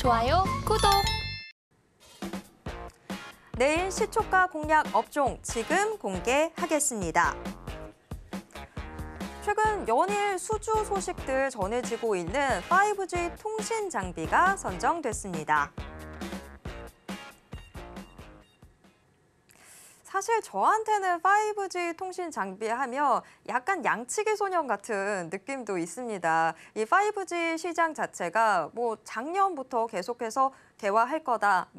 좋아요, 구독! 내일 시초가 공략 업종 지금 공개하겠습니다. 최근 연일 수주 소식들 전해지고 있는 5G 통신 장비가 선정됐습니다. 사실 저한테는 5G 통신 장비 하면 약간 양치기 소년 같은 느낌도 있습니다. 이 5G 시장 자체가 작년부터 계속해서 개화할 거다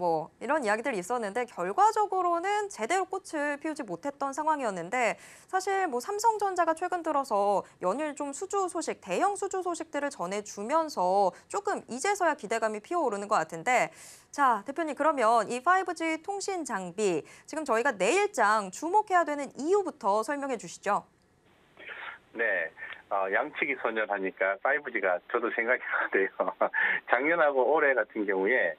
이런 이야기들이 있었는데 결과적으로는 제대로 꽃을 피우지 못했던 상황이었는데 사실 삼성전자가 최근 들어서 연일 좀 수주 소식, 대형 수주 소식들을 전해주면서 조금 이제서야 기대감이 피어오르는 것 같은데 자, 대표님 그러면 이 5G 통신 장비 지금 저희가 내일장 주목해야 되는 이유부터 설명해 주시죠. 네. 양치기 소년 하니까 5G가 저도 생각이 나는데요. 작년하고 올해 같은 경우에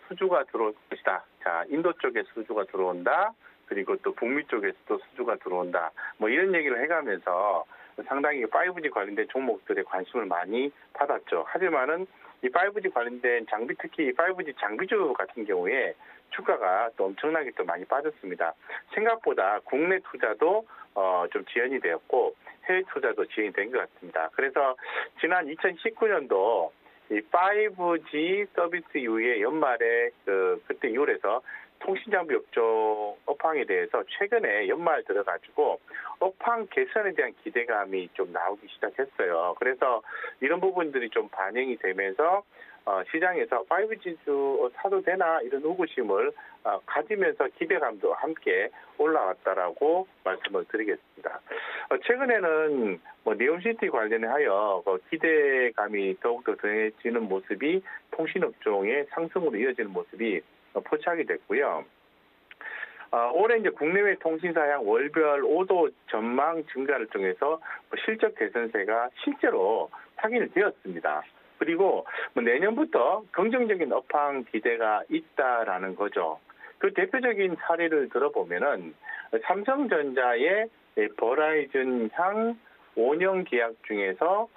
수주가 들어올 것이다. 자, 인도 쪽에 수주가 들어온다. 그리고 또 북미 쪽에서도 수주가 들어온다. 이런 얘기를 해가면서 상당히 5G 관련된 종목들에 관심을 많이 받았죠. 하지만은 이 5G 관련된 장비, 특히 5G 장비주 같은 경우에 주가가 또 엄청나게 또 많이 빠졌습니다. 생각보다 국내 투자도 좀 지연이 되었고 해외 투자도 지연이 된 것 같습니다. 그래서 지난 2019년도 이 5G 서비스 이후에 연말에 그때 이후에서 통신장비 업종 업황에 대해서 최근에 연말 들어가지고 업황 개선에 대한 기대감이 좀 나오기 시작했어요. 그래서 이런 부분들이 좀 반영이 되면서 시장에서 5G주 사도 되나 이런 의구심을 가지면서 기대감도 함께 올라왔다라고 말씀을 드리겠습니다. 최근에는 네옴시티 관련하여 기대감이 더욱더 더해지는 모습이 통신업종의 상승으로 이어지는 모습이 포착이 됐고요. 올해 이제 국내외 통신사양 월별 5도 전망 증가를 통해서 실적 개선세가 실제로 확인이 되었습니다. 그리고 내년부터 긍정적인 업황 기대가 있다라는 거죠. 그 대표적인 사례를 들어보면은 삼성전자의 버라이즌향 5년 계약 중에서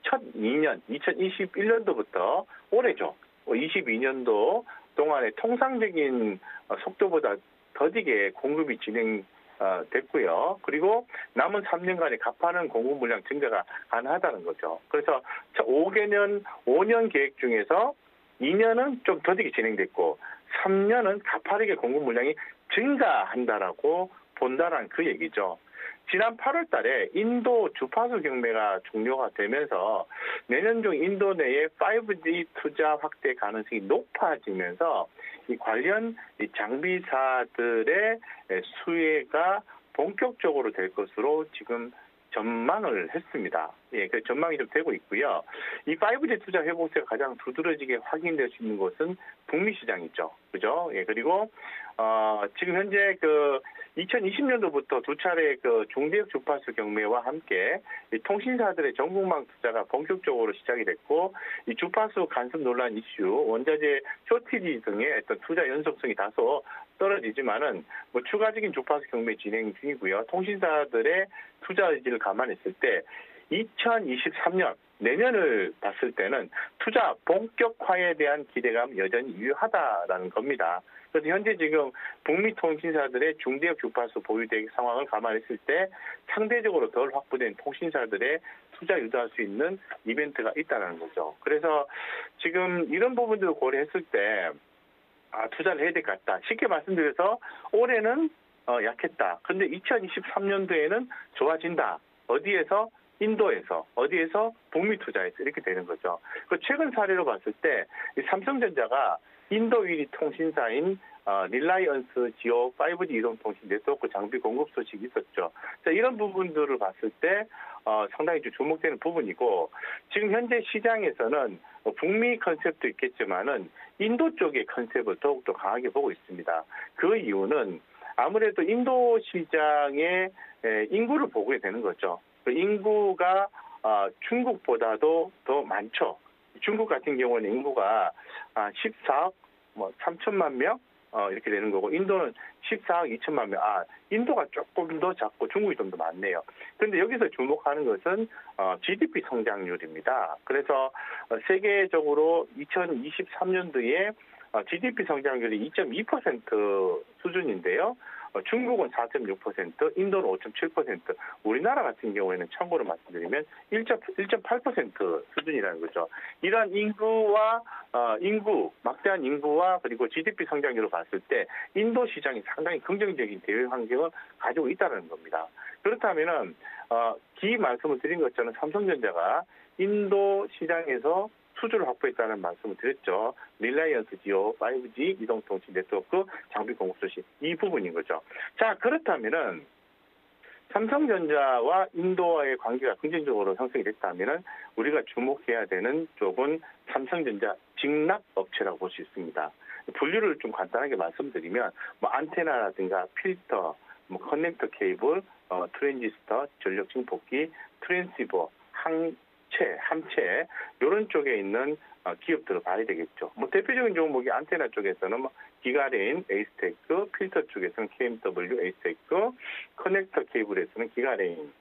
첫 2년, 2021년도부터 올해죠. 22년도 동안에 통상적인 속도보다 더디게 공급이 진행됐고요. 그리고 남은 3년간의 가파른 공급 물량 증가가 가능하다는 거죠. 그래서 5년 계획 중에서 2년은 좀 더디게 진행됐고 3년은 가파르게 공급 물량이 증가한다라고 본다는 그 얘기죠. 지난 8월 달에 인도 주파수 경매가 종료가 되면서 내년 중 인도 내에 5G 투자 확대 가능성이 높아지면서 이 관련 장비사들의 수혜가 본격적으로 될 것으로 지금 전망을 했습니다. 예, 그 전망이 좀 되고 있고요. 이 5G 투자 회복세가 가장 두드러지게 확인될 수 있는 곳은 북미 시장이죠. 그죠? 예, 그리고 지금 현재 2020년도부터 두 차례 중대역 주파수 경매와 함께 이 통신사들의 전국망 투자가 본격적으로 시작이 됐고 이 주파수 간섭 논란 이슈, 원자재 쇼티지 등의 어떤 투자 연속성이 다소 떨어지지만은 추가적인 주파수 경매 진행 중이고요. 통신사들의 투자 의지를 감안했을 때 2023년 내년을 봤을 때는 투자 본격화에 대한 기대감 여전히 유효하다라는 겁니다. 그래서 현재 지금 북미 통신사들의 중대역 주파수 보유 대기 상황을 감안했을 때 상대적으로 덜 확보된 통신사들의 투자 유도할 수 있는 이벤트가 있다는 거죠. 그래서 지금 이런 부분들을 고려했을 때 투자를 해야 될 것 같다. 쉽게 말씀드려서 올해는 약했다. 그런데 2023년도에는 좋아진다. 어디에서? 인도에서, 어디에서? 북미 투자에서 이렇게 되는 거죠. 최근 사례로 봤을 때 삼성전자가 인도 1위 통신사인 릴라이언스 지오 5G 이동통신 네트워크 장비 공급 소식이 있었죠. 이런 부분들을 봤을 때 상당히 좀 주목되는 부분이고 지금 현재 시장에서는 북미 컨셉도 있겠지만은 인도 쪽의 컨셉을 더욱더 강하게 보고 있습니다. 그 이유는 아무래도 인도 시장의 인구를 보게 되는 거죠. 그 인구가 중국보다도 더 많죠. 중국 같은 경우는 인구가 14억 3천만 명, 이렇게 되는 거고, 인도는 14억 2천만 명. 인도가 조금 더 작고 중국이 좀 더 많네요. 그런데 여기서 주목하는 것은 GDP 성장률입니다. 그래서 세계적으로 2023년도에 GDP 성장률이 2.2% 수준인데요. 중국은 4.6%, 인도는 5.7%, 우리나라 같은 경우에는 참고로 말씀드리면 1.8% 수준이라는 거죠. 이러한 막대한 인구와 그리고 GDP 성장률을 봤을 때 인도 시장이 상당히 긍정적인 대외 환경을 가지고 있다는 겁니다. 그렇다면은 말씀을 드린 것처럼 삼성전자가 인도 시장에서 수주를 확보했다는 말씀을 드렸죠. 릴라이언스 지오 5G 이동통신 네트워크 장비 공급 소식 이 부분인 거죠. 자, 그렇다면은 삼성전자와 인도와의 관계가 긍정적으로 형성이 됐다면은 우리가 주목해야 되는 쪽은 삼성전자 직납 업체라고 볼 수 있습니다. 분류를 좀 간단하게 말씀드리면 안테나라든가 필터, 커넥터 케이블, 트랜지스터, 전력 증폭기, 트랜시버, 함체 이런 쪽에 있는 기업들을 봐야 되겠죠. 대표적인 종목이 안테나 쪽에서는 기가레인, 에이스테크, 필터 쪽에서는 KMW, 에이스테크, 커넥터 케이블에서는 기가레인,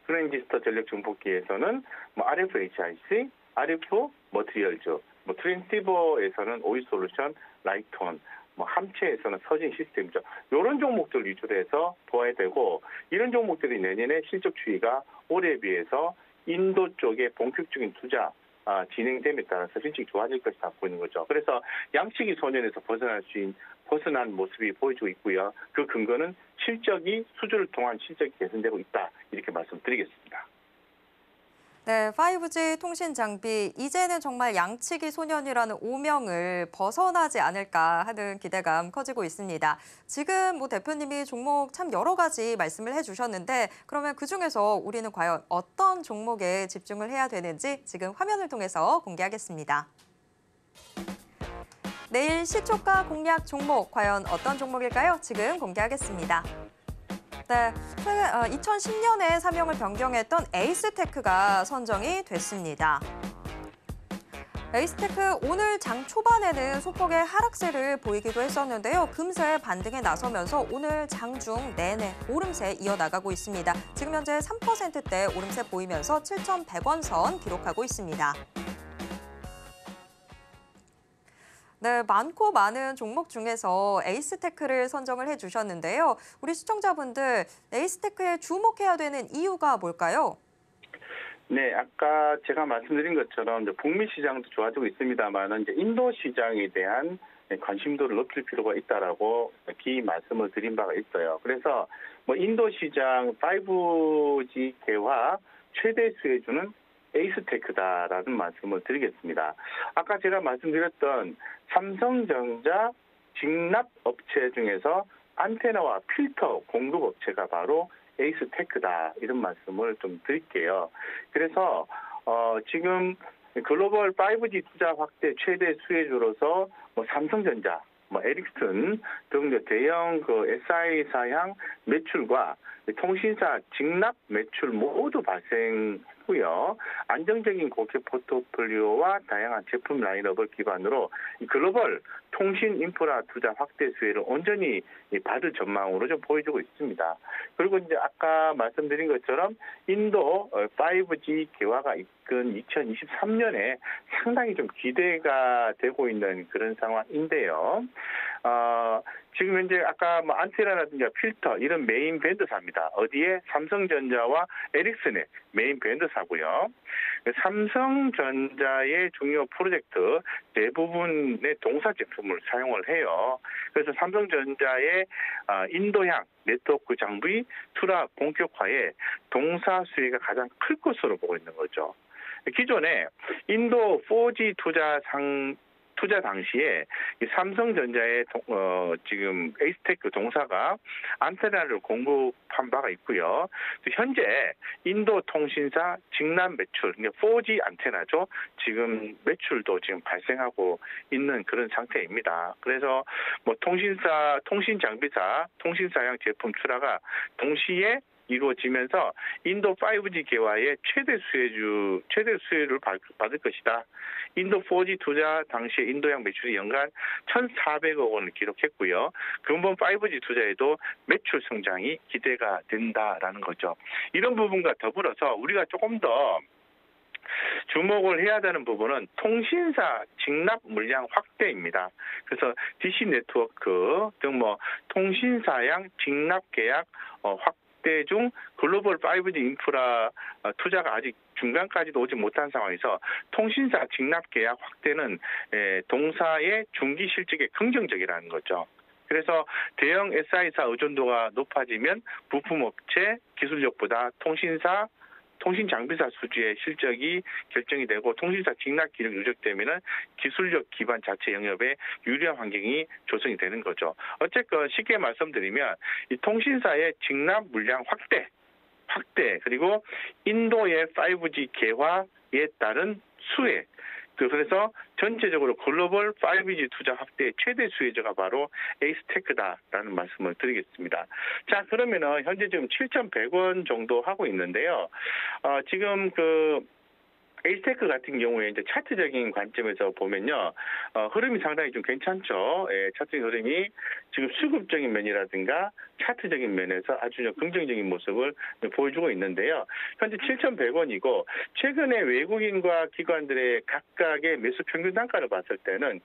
트랜지스터 전력 증폭기에서는 RFHIC, RF 머티리얼즈, 트랜시버에서는 오이솔루션, 라이톤, 함체에서는 서진 시스템이죠. 이런 종목들 위주로 해서 보아야 되고, 이런 종목들이 내년에 실적 추이가 올해에 비해서 인도 쪽에 본격적인 투자 진행됨에 따라서 실적이 좋아질 것이 갖고 있는 거죠. 그래서 양치기 소년에서 벗어난 모습이 보여주고 있고요. 그 근거는 실적이 수주를 통한 실적이 개선되고 있다. 이렇게 말씀드리겠습니다. 네, 5G 통신 장비 이제는 정말 양치기 소년이라는 오명을 벗어나지 않을까 하는 기대감 커지고 있습니다. 지금 대표님이 종목 참 여러 가지 말씀을 해주셨는데 그러면 그중에서 우리는 과연 어떤 종목에 집중을 해야 되는지 지금 화면을 통해서 공개하겠습니다. 내일 시초가 공략 종목 과연 어떤 종목일까요? 지금 공개하겠습니다. 네, 2010년에 사명을 변경했던 에이스테크가 선정이 됐습니다. 에이스테크 오늘 장 초반에는 소폭의 하락세를 보이기도 했었는데요. 금세 반등에 나서면서 오늘 장중 내내 오름세 이어나가고 있습니다. 지금 현재 3%대 오름세 보이면서 7,100원 선 기록하고 있습니다. 네, 많고 많은 종목 중에서 에이스테크를 선정을 해주셨는데요. 우리 시청자분들 에이스테크에 주목해야 되는 이유가 뭘까요? 네, 아까 제가 말씀드린 것처럼 북미 시장도 좋아지고 있습니다만 인도 시장에 대한 관심도를 높일 필요가 있다라고 말씀을 드린 바가 있어요. 그래서 인도 시장 5G 개화 최대 수혜주는 에이스테크다라는 말씀을 드리겠습니다. 아까 제가 말씀드렸던 삼성전자 직납 업체 중에서 안테나와 필터 공급 업체가 바로 에이스테크다 이런 말씀을 좀 드릴게요. 그래서 지금 글로벌 5G 투자 확대 최대 수혜주로서 삼성전자, 에릭슨 등 대형 SI사향 매출과 통신사 직납 매출 모두 발생했고요. 안정적인 고객 포트폴리오와 다양한 제품 라인업을 기반으로 글로벌 통신 인프라 투자 확대 수혜를 온전히 받을 전망으로 좀 보여주고 있습니다. 그리고 이제 아까 말씀드린 것처럼 인도 5G 개화가 이끈 2023년에 상당히 좀 기대가 되고 있는 그런 상황인데요. 지금 현재 아까 안테나라든가 필터 이런 메인 밴드사입니다. 어디에? 삼성전자와 에릭슨의 메인 밴드사고요. 삼성전자의 중요 프로젝트 대부분의 동사 제품을 사용을 해요. 그래서 삼성전자의 인도향 네트워크 장비 투자 본격화에 동사 수혜가 가장 클 것으로 보고 있는 거죠. 기존에 인도 4G 투자 당시에 삼성전자의 지금 에이스테크 동사가 안테나를 공급한 바가 있고요. 현재 인도 통신사 직납 매출, 4G 안테나죠. 지금 매출도 지금 발생하고 있는 그런 상태입니다. 그래서 통신 장비사, 통신사양 제품 출하가 동시에 이루어지면서 인도 5G 개화의 최대 수혜를 받을 것이다. 인도 4G 투자 당시에 인도양 매출이 연간 1,400억 원을 기록했고요. 근본 5G 투자에도 매출 성장이 기대가 된다라는 거죠. 이런 부분과 더불어서 우리가 조금 더 주목을 해야 되는 부분은 통신사 직납 물량 확대입니다. 그래서 DC 네트워크 등 통신사양 직납 계약 확대 중 글로벌 5G 인프라 투자가 아직 중간까지도 오지 못한 상황에서 통신사 직납 계약 확대는 동사의 중기 실적에 긍정적이라는 거죠. 그래서 대형 SI사 의존도가 높아지면 부품업체 기술력보다 통신 장비사 수주의 실적이 결정이 되고 통신사 직납 기록 누적되면은 기술력 기반 자체 영업에 유리한 환경이 조성이 되는 거죠. 어쨌건 쉽게 말씀드리면 이 통신사의 직납 물량 확대 그리고 인도의 5G 개화에 따른 수혜. 그래서 전체적으로 글로벌 5G 투자 확대의 최대 수혜자가 바로 에이스테크다라는 말씀을 드리겠습니다. 자, 그러면은 현재 지금 7,100원 정도 하고 있는데요. 지금 에이스테크 같은 경우에 이제 차트적인 관점에서 보면요, 흐름이 상당히 좀 괜찮죠. 예, 차트적인 흐름이 지금 수급적인 면이라든가 차트적인 면에서 아주 긍정적인 모습을 보여주고 있는데요. 현재 7,100원이고 최근에 외국인과 기관들의 각각의 매수 평균 단가를 봤을 때는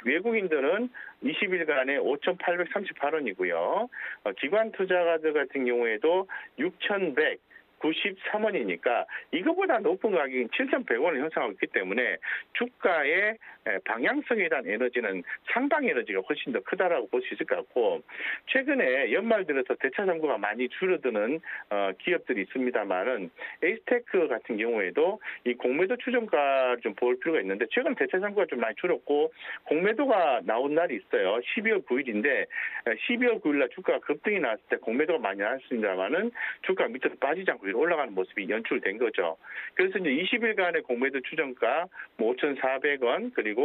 외국인들은 20일간에 5,838원이고요. 기관 투자가들 같은 경우에도 6,193원이니까 이거보다 높은 가격인 7,100원을 형성하고 있기 때문에 주가의 방향성에 대한 에너지는 상당 에너지가 훨씬 더 크다라고 볼 수 있을 것 같고, 최근에 연말 들어서 대차 잔고가 많이 줄어드는 기업들이 있습니다만은 에이스테크 같은 경우에도 이 공매도 추정가를 좀 볼 필요가 있는데, 최근 대차 잔고가 좀 많이 줄었고 공매도가 나온 날이 있어요. 12월 9일인데 12월 9일날 주가가 급등이 나왔을 때 공매도가 많이 나왔습니다만은 주가가 밑으로 빠지지 않고 위로 올라가는 모습이 연출된 거죠. 그래서 이제 20일간의 공매도 추정가 5,400원, 그리고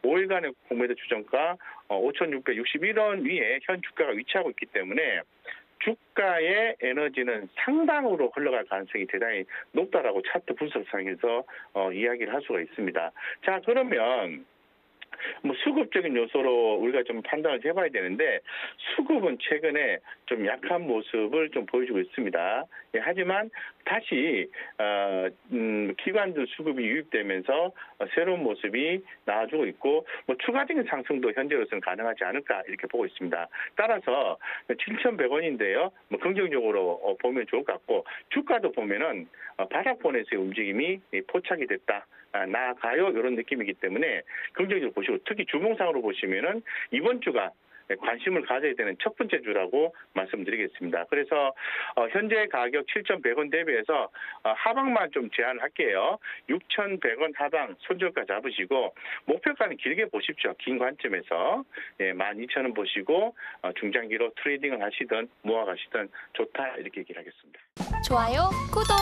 5일간의 공매도 추정가 5,661원 위에 현 주가가 위치하고 있기 때문에 주가의 에너지는 상당으로 흘러갈 가능성이 대단히 높다라고 차트 분석상에서 이야기를 할 수가 있습니다. 자, 그러면 수급적인 요소로 우리가 좀 판단을 해봐야 되는데, 수급은 최근에 좀 약한 모습을 좀 보여주고 있습니다. 예, 하지만 다시 기관들 수급이 유입되면서 새로운 모습이 나와주고 있고, 추가적인 상승도 현재로서는 가능하지 않을까 이렇게 보고 있습니다. 따라서 7,100원인데요. 긍정적으로 보면 좋을 것 같고, 주가도 보면은 바닥권에서의 움직임이 포착이 됐다. 나아가요, 이런 느낌이기 때문에 긍정적으로 보시고, 특히 주봉상으로 보시면은 이번 주가 관심을 가져야 되는 첫 번째 주라고 말씀드리겠습니다. 그래서 현재 가격 7,100원 대비해서 하방만 좀 제한할게요. 6,100원 하방 손절가 잡으시고, 목표가는 길게 보십시오. 긴 관점에서 12,000원 보시고 중장기로 트레이딩을 하시든 모아가시든 좋다, 이렇게 얘기를 하겠습니다. 좋아요, 구독!